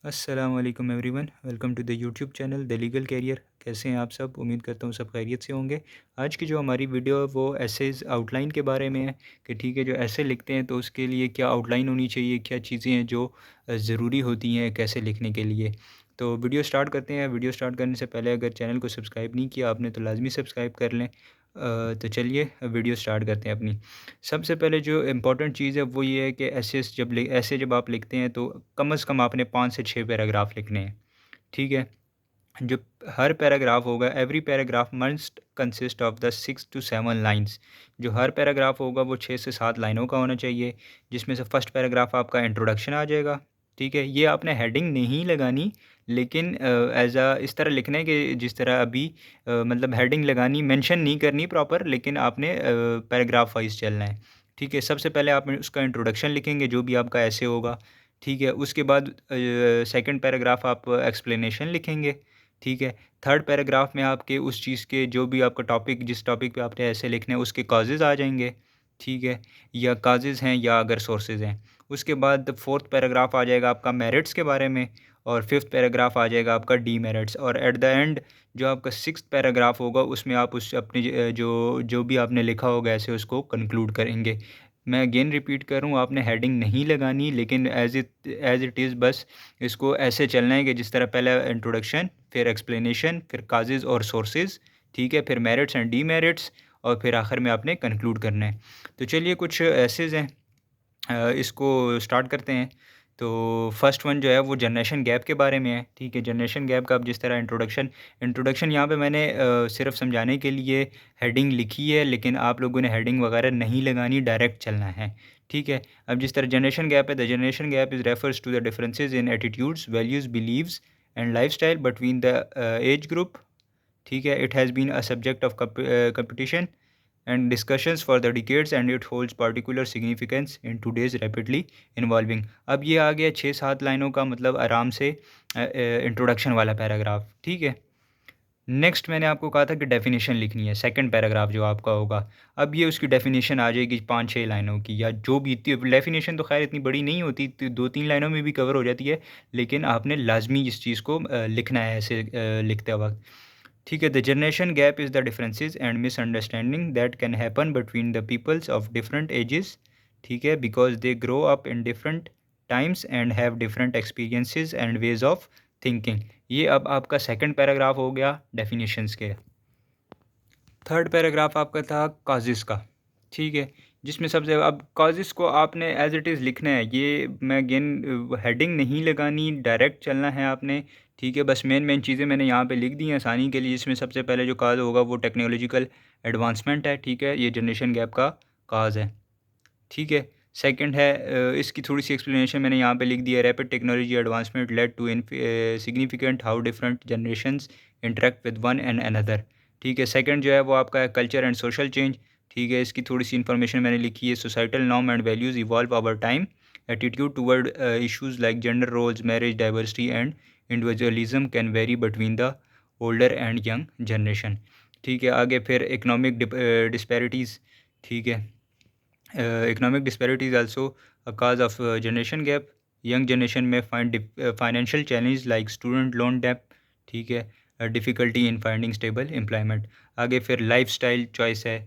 अस्सलाम वालेकुम everyone, welcome to the YouTube channel the legal career. कैसे हैं आप सब? उम्मीद करता हूँ सब खैरियत से होंगे। आज की जो हमारी वीडियो है वो एसेस आउटलाइन के बारे में है कि ठीक है, जो ऐसे लिखते हैं तो उसके लिए क्या आउटलाइन होनी चाहिए, क्या चीज़ें हैं जो ज़रूरी होती हैं कैसे लिखने के लिए। तो वीडियो स्टार्ट करते हैं। वीडियो स्टार्ट करने से पहले अगर चैनल को सब्सक्राइब नहीं किया आपने तो लाजमी सब्सक्राइब कर लें। तो चलिए वीडियो स्टार्ट करते हैं अपनी। सबसे पहले जो इम्पोर्टेंट चीज़ है वो ये है कि ऐसे जब आप लिखते हैं तो कम से कम आपने 5 से 6 पैराग्राफ लिखने हैं, ठीक है? जो हर पैराग्राफ होगा, every paragraph must consist of the 6 to 7 lines. जो हर पैराग्राफ होगा वो 6 से 7 लाइनों का होना चाहिए, जिसमें से फर्स्ट पैराग्राफ आपका इंट्रोडक्शन आ जाएगा, ठीक है? ये आपने हेडिंग नहीं लगानी, लेकिन इस तरह लिखना है कि जिस तरह अभी मतलब हेडिंग लगानी, मेंशन नहीं करनी प्रॉपर, लेकिन आपने पैराग्राफ वाइज़ चलना है, ठीक है? सबसे पहले आप उसका इंट्रोडक्शन लिखेंगे, जो भी आपका ऐसे होगा, ठीक है? उसके बाद सेकंड पैराग्राफ आप एक्सप्लेनेशन लिखेंगे, ठीक है। थर्ड पैराग्राफ में आपके उस चीज़ के जो भी आपका टॉपिक, जिस टॉपिक पे आपने ऐसे लिखने हैं उसके कॉजेज़ आ जाएँगे, ठीक है, या कॉजेज़ हैं या अगर सोर्सेज़ हैं। उसके बाद फोर्थ पैराग्राफ आ जाएगा आपका मेरिट्स के बारे में, और फिफ्थ पैराग्राफ आ जाएगा आपका डीमेरिट्स, और एट द एंड जो आपका सिक्स्थ पैराग्राफ होगा उसमें आप उस अपनी जो जो भी आपने लिखा होगा ऐसे उसको कंक्लूड करेंगे। मैं अगेन रिपीट कर रहा हूँ, आपने हेडिंग नहीं लगानी, लेकिन एज़ इट इज़ बस इसको ऐसे चलना है कि जिस तरह पहले इंट्रोडक्शन, फिर एक्सप्लेनेशन, फिर काजेज़ और सोर्सेज़, ठीक है, फिर मेरिट्स एंड डीमेरिट्स, और फिर आखिर में आपने कंक्लूड करना है। तो चलिए कुछ एसेज़ हैं, इसको स्टार्ट करते हैं। तो फर्स्ट वन जो है वो जनरेशन गैप के बारे में है, ठीक है? जनरेशन गैप का अब जिस तरह इंट्रोडक्शन इंट्रोडक्शन यहाँ पे मैंने सिर्फ समझाने के लिए हेडिंग लिखी है, लेकिन आप लोगों ने हेडिंग वगैरह नहीं लगानी, डायरेक्ट चलना है, ठीक है? अब जिस तरह जनरेशन गैप है, the generation gap is refers to the differences in attitudes, values, believes and lifestyle between the age group, ठीक है? It has been a subject of competition and discussions for the decades and it holds particular significance in today's rapidly evolving। अब ये आ गया 6-7 लाइनों का, मतलब आराम से इंट्रोडक्शन वाला पैराग्राफ, ठीक है? नेक्स्ट मैंने आपको कहा था कि डेफिनेशन लिखनी है, सेकंड पैराग्राफ जो आपका होगा। अब ये उसकी डेफिनेशन आ जाएगी 5-6 लाइनों की, या जो भी इतनी डेफिनेशन तो खैर इतनी बड़ी नहीं होती, 2-3 लाइनों में भी कवर हो जाती है, लेकिन आपने लाजमी इस चीज़ को लिखना है ऐसे लिखते वक्त, ठीक है? The generation gap is the differences and misunderstanding that can happen between the peoples of different ages, ठीक है, because they grow up in different times and have different experiences and ways of thinking. ये अब आपका second paragraph हो गया definitions के। Third paragraph आपका था कॉजेज़ का, ठीक है, जिसमें सबसे अब कॉजेज़ को आपने एज़ इट इज़ लिखना है। ये मैं अगेन हेडिंग नहीं लगानी, डायरेक्ट चलना है आपने, ठीक है? बस मेन चीज़ें मैंने यहाँ पे लिख दी हैं आसानी के लिए, जिसमें सबसे पहले जो कॉज़ होगा वो टेक्नोलॉजिकल एडवांसमेंट है, ठीक है? ये जनरेशन गैप का कॉज़ है, ठीक है? सेकंड है इसकी थोड़ी-सी एक्सप्लेनेशन मैंने यहाँ पे लिख दी है, rapid technology advancement led to significant how different generations interact with one and another, ठीक है? सेकंड जो है वो आपका है कल्चर एंड सोशल चेंज, ठीक है? इसकी थोड़ी-सी इन्फॉर्मेशन मैंने लिखी है, societal norm and values evolve over time, attitude toward issues like gender roles, marriage, diversity and individualism can vary between the older and young generation, ठीक है? आगे फिर इकोनॉमिक डिस्पैरिटीज़, ठीक है? Economic disparity is also a cause of generation gap। Young generation में financial challenge like student loan debt, ठीक है, difficulty in finding stable employment. आगे फिर लाइफ स्टाइल चॉइस है,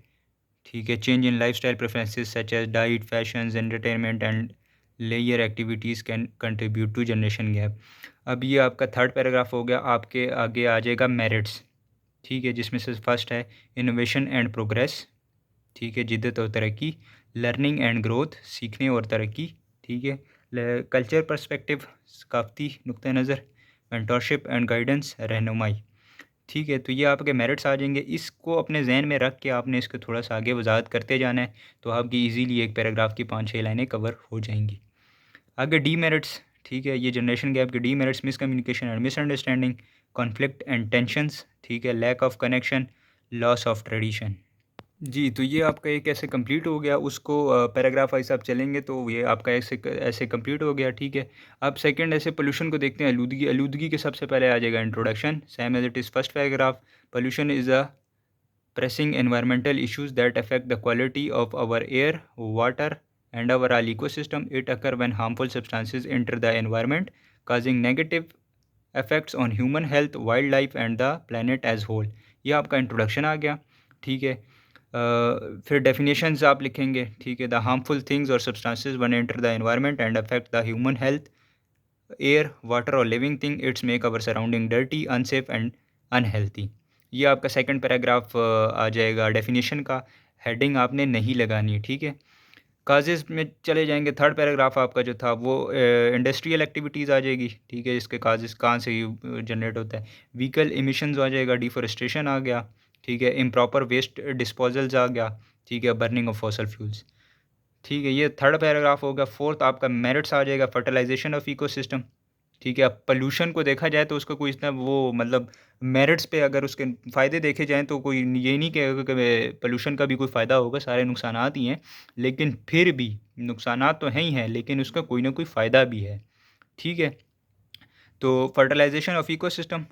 ठीक है, change in life style preferences such as diet, fashions, entertainment and लेयर activities can contribute to generation gap. अब ये आपका थर्ड पैराग्राफ हो गया। आपके आगे आ जाएगा मेरिट्स, ठीक है, जिसमें से फर्स्ट है इनोवेशन एंड प्रोग्रेस, ठीक है, जिद्दत और तरक्की, लर्निंग एंड ग्रोथ, सीखने और तरक्की, ठीक है, कल्चर पर्सपेक्टिव, सकाफ़ती नुक्ता नज़र, मेंटरशिप एंड गाइडेंस, रहनुमाई, ठीक है। तो ये आपके मेरिट्स आ जाएंगे। इसको अपने जहन में रख के आपने इसको थोड़ा सा आगे वजाहत करते जाना है, तो आपकी इजीली एक पैराग्राफ की 5-6 लाइनें कवर हो जाएंगी। आगे डी मेरिट्स, ठीक है, ये जनरेशन गैप के demerits miscommunication and misunderstanding, conflict and tensions, ठीक है, lack of connection, loss of tradition. जी, तो ये आपका एक ऐसे कंप्लीट हो गया। उसको पैराग्राफ वाइज़ आप चलेंगे तो ये आपका ऐसे ऐसे कंप्लीट हो गया, ठीक है। अब सेकंड ऐसे पोल्यूशन को देखते हैं। आलूदगी आलूदगी के सबसे पहले आ जाएगा introduction, same as it is first paragraph. Pollution is a pressing environmental issues that affect the quality of our air, water, and our ecosystem. It occurs when harmful substances enter the environment, causing negative effects on human health, wildlife and the planet as whole। ये आपका introduction आ गया, ठीक है। फिर definitions आप लिखेंगे, ठीक है। द हार्मफुल थिंग्स और substances when enter the environment and affect the human health, air, water और living thing, it's make our surrounding dirty, unsafe and unhealthy. ये आपका सेकंड पैराग्राफ आ जाएगा। डेफिनेशन का हेडिंग आपने नहीं लगानी है, ठीक है। काजेज़ में चले जाएंगे। थर्ड पैराग्राफ आपका जो था वो इंडस्ट्रियल एक्टिविटीज़ आ जाएगी, ठीक है। इसके काजेज़ कहाँ से जनरेट होता है। व्हीकल इमिशंस आ जाएगा, डिफॉरेस्टेशन आ गया, ठीक है। इम्प्रॉपर वेस्ट डिस्पोजल्स आ गया, ठीक है। बर्निंग ऑफ फॉसल फ्यूल्स, ठीक है। ये थर्ड पैराग्राफ होगा। फोर्थ आपका मेरिट्स आ जाएगा, फर्टिलाइजेशन ऑफ इकोसिस्टम, ठीक है। अब पोल्यूशन को देखा जाए तो उसका कोई इतना वो मतलब मेरिट्स पे अगर उसके फ़ायदे देखे जाएँ तो कोई ये नहीं कहेगा कि पोल्यूशन का भी कोई फ़ायदा होगा, सारे नुकसानात ही हैं। लेकिन फिर भी नुकसानात तो हैं ही हैं, लेकिन उसका कोई ना कोई फ़ायदा भी है, ठीक है। तो fertilisation of ecosystem,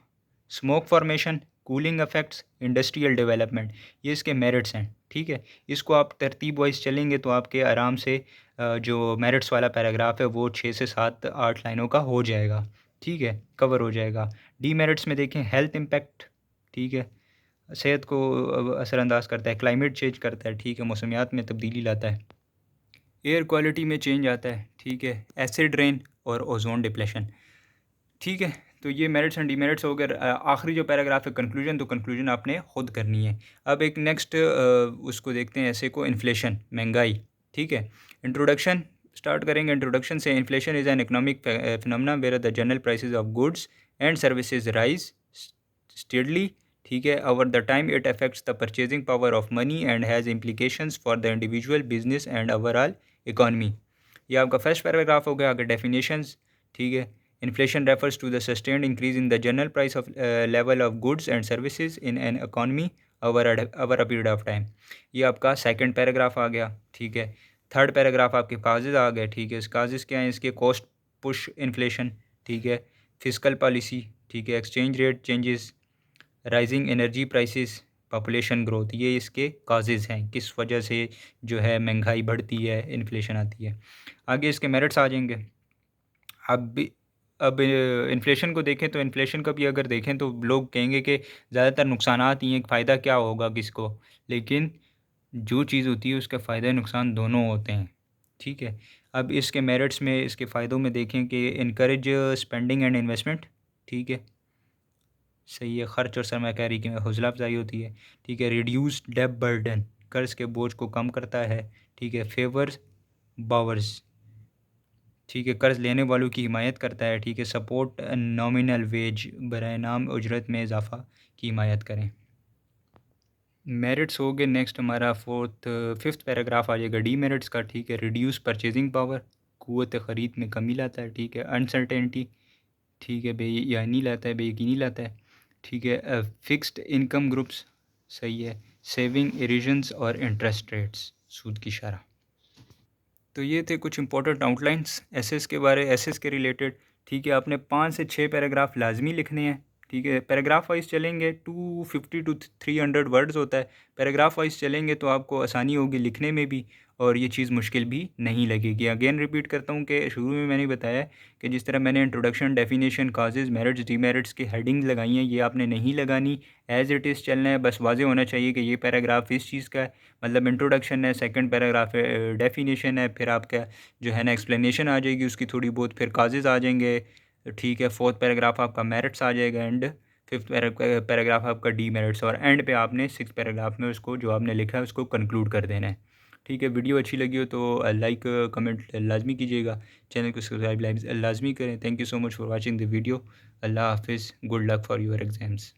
smoke formation, cooling effects, industrial development, ये इसके मेरिट्स हैं, ठीक है। इसको आप तरतीब वाइज चलेंगे तो आपके आराम से जो मेरिट्स वाला पैराग्राफ है वो 6 से 7 8 लाइनों का हो जाएगा, ठीक है, कवर हो जाएगा। डीमेरिट्स में देखें, हेल्थ इम्पैक्ट, ठीक है, सेहत को असरअंदाज करता है, क्लाइमेट चेंज करता है, ठीक है, मौसमियात में तब्दीली लाता है, एयर क्वालिटी में चेंज आता है, ठीक है, एसिड रेन और ओजोन डिप्लेशन, ठीक है। तो ये मेरिट्स एंड डीमेरिट्स हो गए। आखिरी जो पैराग्राफ है कंक्लूजन, तो कंक्लूजन आपने खुद करनी है। अब एक नेक्स्ट उसको देखते हैं, ऐसे को इन्फ्लेशन, महंगाई, ठीक है। इंट्रोडक्शन स्टार्ट करेंगे। इंट्रोडक्शन से, inflation is an economic phenomena where the general prices of goods and services rise steadily, ठीक है, over the time. It affects the purchasing power of money and has implications for the individual, business and overall economy. ये आपका first paragraph हो गया। आगे definitions, ठीक है। Inflation refers to the sustained increase in the general price of level of goods and services in an economy over a period of time। ये आपका second paragraph आ गया, ठीक है। थर्ड पैराग्राफ आपके काजेज़ आ गए, ठीक है। इस काजेज़ क्या हैं, इसके कॉस्ट पुश इन्फ्लेशन, ठीक है, फिस्कल पॉलिसी, ठीक है, exchange rate changes, rising energy prices, population growth, ये इसके काजेज़ हैं, किस वजह से जो है महंगाई बढ़ती है, इन्फ्लेशन आती है। आगे इसके मेरिट्स आ जाएंगे। अब इन्फ्लेशन को देखें तो इन्फ्लेशन का भी अगर देखें तो लोग कहेंगे कि ज़्यादातर नुकसानात ही हैं, फ़ायदा क्या होगा किसको। लेकिन जो चीज़ होती है उसका फ़ायदा नुकसान दोनों होते हैं, ठीक है। अब इसके मेरिट्स में, इसके फ़ायदों में देखें कि इनकरेज स्पेंडिंग एंड इन्वेस्टमेंट, ठीक है, सही है। ख़र्च और सरमाकारी की हौसला अफजाई होती है, ठीक है। रिड्यूस डेट बर्डन, कर्ज़ के बोझ को कम करता है, ठीक है। फेवर्स बावर्स, ठीक है, कर्ज़ लेने वालों की हिमायत करता है, ठीक है। सपोर्ट नॉमिनल वेज, बराए नाम उजरत में इजाफ़ा की हिमायत करें। मेरिट्स हो गए। नेक्स्ट हमारा फिफ्थ पैराग्राफ आ जाएगा डीमेरिट्स का, ठीक है। रिड्यूस परचेजिंग पावर, क़ुव्वत ख़रीद में कमी लाता है, ठीक है। अनसर्टेनिटी, ठीक है, बेयानी लाता है, बेयकीनी लाता है, ठीक है। फिक्स्ड इनकम ग्रुप्स, सही है। सेविंग, इरिजन्स और इंटरेस्ट रेट्स, सूद की शरह। तो ये थे कुछ इंपॉर्टेंट आउटलाइंस एसेस के बारे, एसेस के रिलेटेड, ठीक है। आपने 5 से 6 पैराग्राफ लाजमी लिखने हैं, ठीक है। पैराग्राफ वाइज चलेंगे, 250 to 300 वर्ड्स होता है। पैराग्राफ वाइज चलेंगे तो आपको आसानी होगी लिखने में भी, और ये चीज़ मुश्किल भी नहीं लगेगी। अगेन रिपीट करता हूँ कि शुरू में मैंने बताया कि जिस तरह मैंने introduction, definition, causes, merits, demerits की हेडिंग लगाई हैं, ये आपने नहीं लगानी, एज़ इट इज़ चलना है। बस वाज़े होना चाहिए कि ये पैराग्राफ इस चीज़ का है, मतलब इंट्रोडक्शन है, सेकंड पैराग्राफ है डेफिनेशन है, फिर आपका जो है ना एक्सप्लेनेशन आ जाएगी उसकी थोड़ी बहुत, फिर काजेज़ आ जाएंगे, ठीक है। फोर्थ पैराग्राफ आपका मेरिट्स आ जाएगा, एंड फिफ्थ पैराग्राफ आपका डीमेरिट्स, और एंड पे आपने सिक्स पैराग्राफ में उसको जो आपने लिखा है उसको कंक्लूड कर देना है, ठीक है। वीडियो अच्छी लगी हो तो लाइक कमेंट लाजमी कीजिएगा, चैनल को सब्सक्राइब लाजमी करें। Thank you so much for watching the video. अल्लाह हाफिज़, good luck for your exams.